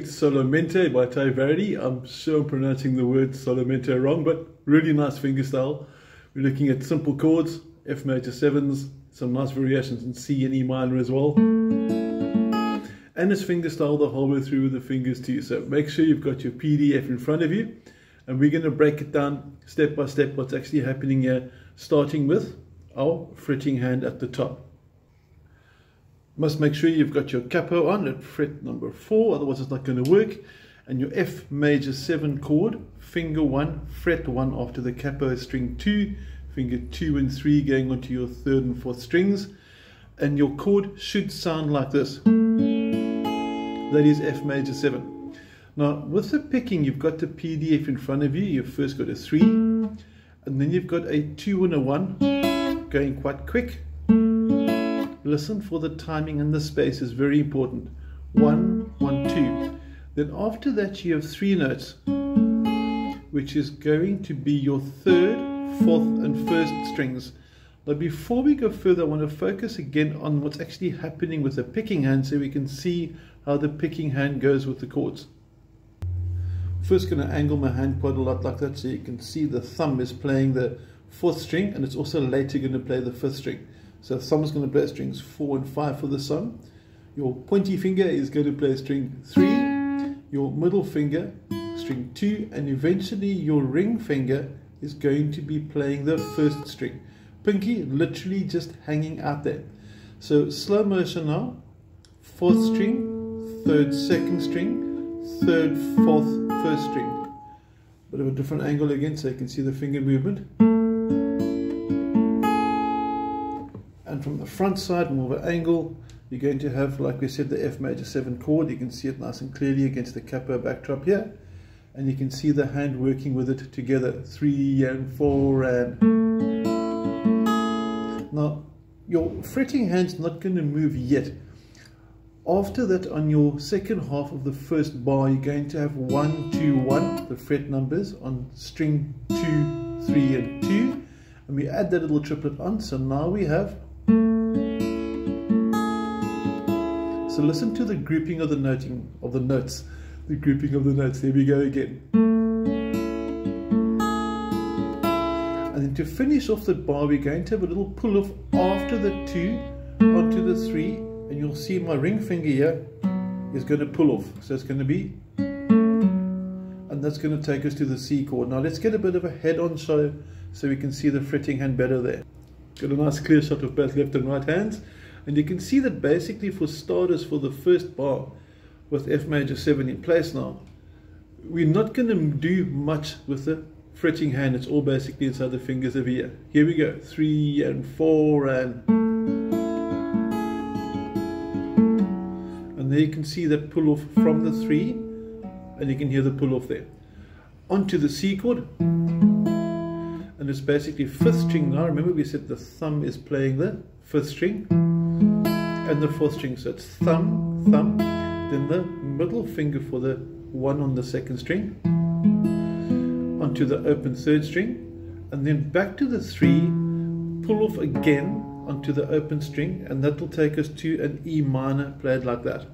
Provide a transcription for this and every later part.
It's Solamente by Verdi. I'm sure I'm pronouncing the word Solamente wrong, but really nice fingerstyle. We're looking at simple chords, F major 7s, some nice variations in C and E minor as well. And it's fingerstyle the whole way through with the fingers too. So make sure you've got your PDF in front of you. And we're going to break it down step by step what's actually happening here, starting with our fretting hand at the top. Must make sure you've got your capo on at fret number 4, otherwise it's not going to work. And your F major 7 chord, finger 1, fret 1 after the capo, string 2, finger 2 and 3 going onto your 3rd and 4th strings. And your chord should sound like this. That is F major 7. Now with the picking, you've got the PDF in front of you. You've first got a 3, and then you've got a 2 and a 1 going quite quick. Listen for the timing, and the space is very important. 1, 1, 2. Then after that you have 3 notes, which is going to be your 3rd, 4th and 1st strings. Now before we go further, I want to focus again on what's actually happening with the picking hand so we can see how the picking hand goes with the chords. First going to angle my hand quite a lot like that so you can see the thumb is playing the 4th string, and it's also later going to play the 5th string. So the thumb is going to play strings 4 and 5 for the song. Your pointy finger is going to play string 3, your middle finger string 2, and eventually your ring finger is going to be playing the 1st string. Pinky literally just hanging out there. So slow motion now. 4th string, 3rd 2nd string, 3rd 4th 1st string. Bit of a different angle again so you can see the finger movement. And from the front side, more of an angle, you're going to have, like we said, the F major 7 chord. You can see it nice and clearly against the capo backdrop here. And you can see the hand working with it together. 3 and 4 and... Now, your fretting hand's not going to move yet. After that, on your second half of the first bar, you're going to have 1, 2, 1, the fret numbers on string 2, 3 and 2. And we add that little triplet on, so now we have... So listen to the grouping of the noting of the notes. The grouping of the notes. There we go again. And then to finish off the bar, we're going to have a little pull off after the 2 onto the 3, and you'll see my ring finger here is going to pull off. So it's going to be, and that's going to take us to the C chord. Now let's get a bit of a head-on show so we can see the fretting hand better there. Got a nice clear shot of both left and right hands. And you can see that basically for starters, for the first bar with F major 7 in place now, we're not going to do much with the fretting hand. It's all basically inside the fingers over here. Here we go, 3 and 4 and there you can see that pull off from the 3, and you can hear the pull off there. Onto the C chord, and it's basically 5th string now. Remember we said the thumb is playing the 5th string and the 4th string, so it's thumb, thumb, then the middle finger for the 1 on the 2nd string, onto the open 3rd string, and then back to the 3, pull off again onto the open string, and that will take us to an E minor played like that.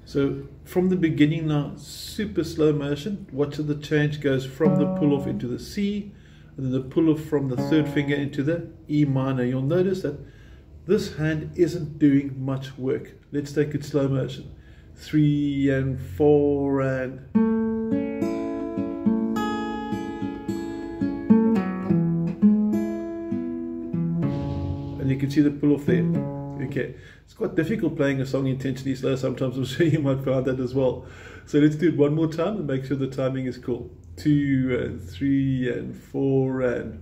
So from the beginning now, super slow motion, watch how the change goes from the pull off into the C, and then the pull off from the 3rd finger into the E minor. You'll notice that this hand isn't doing much work. Let's take it slow motion. 3 and 4 and... And you can see the pull off there. Okay, it's quite difficult playing a song intentionally slow sometimes. I'm sure you might find that as well. So let's do it one more time and make sure the timing is cool. 2 and 3 and 4 and...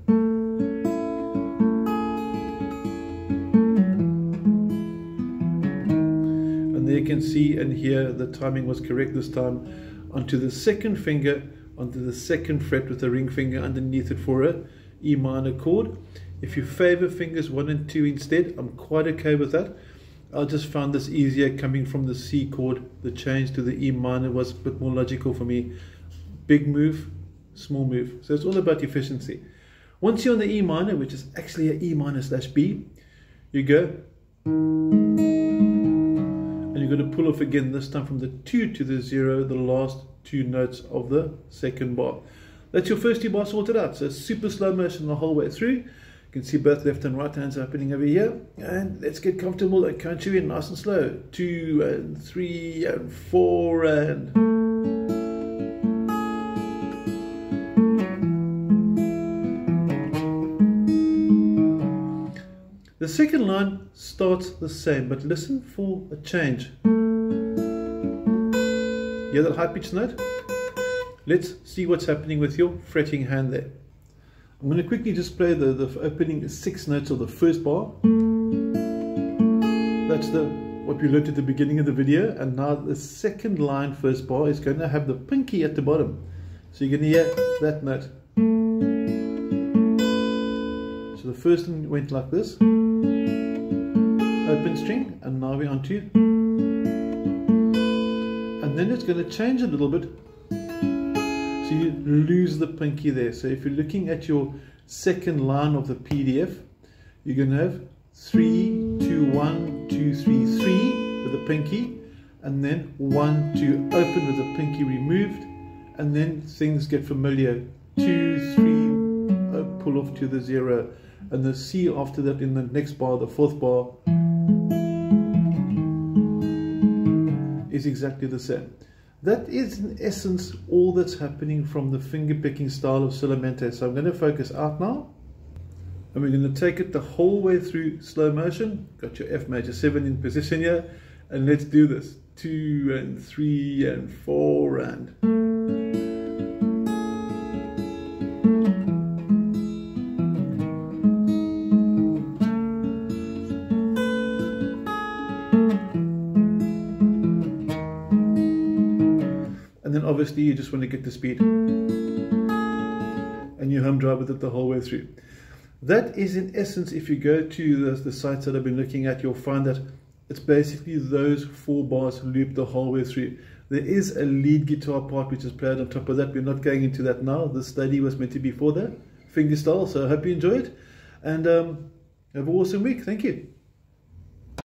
There you can see and hear the timing was correct this time. Onto the 2nd finger, onto the 2nd fret with the ring finger underneath it for a E minor chord. If you favor fingers 1 and 2 instead, I'm quite okay with that. I just found this easier coming from the C chord. The change to the E minor was a bit more logical for me. Big move, small move. So it's all about efficiency. Once you're on the E minor, which is actually an E minor / B, you go you're going to pull off again, this time from the 2 to the 0, the last 2 notes of the second bar. That's your first 2 bars sorted out. So super slow motion the whole way through. You can see both left and right hands happening over here. And let's get comfortable and count you in nice and slow. 2 and 3 and 4 and... The second line starts the same, but listen for a change. Hear that high pitched note? Let's see what's happening with your fretting hand there. I'm going to quickly just play the opening 6 notes of the first bar. That's what we learned at the beginning of the video, and now the second line first bar is going to have the pinky at the bottom. So you're going to hear that note. So the first one went like this. Open string, and now we're on to, and then it's going to change a little bit, so you lose the pinky there. So if you're looking at your second line of the PDF, you're going to have 3 2 1 2 3 3 with the pinky, and then 1 2 open with the pinky removed, and then things get familiar. 2 3 pull off to the 0, and the C after that in the next bar, the fourth bar, is exactly the same. That is in essence all that's happening from the finger picking style of Solamente. So I'm going to focus out now, and we're going to take it the whole way through slow motion. Got your F major 7 in position here, and let's do this. 2 and 3 and 4 and... And then obviously you just want to get the speed, and you hum drive with it the whole way through. That is in essence, if you go to the sites that I've been looking at, you'll find that it's basically those 4 bars looped the whole way through. There is a lead guitar part which is played on top of that. We're not going into that now. The study was meant to be for that fingerstyle. So I hope you enjoy it, and have an awesome week. Thank you.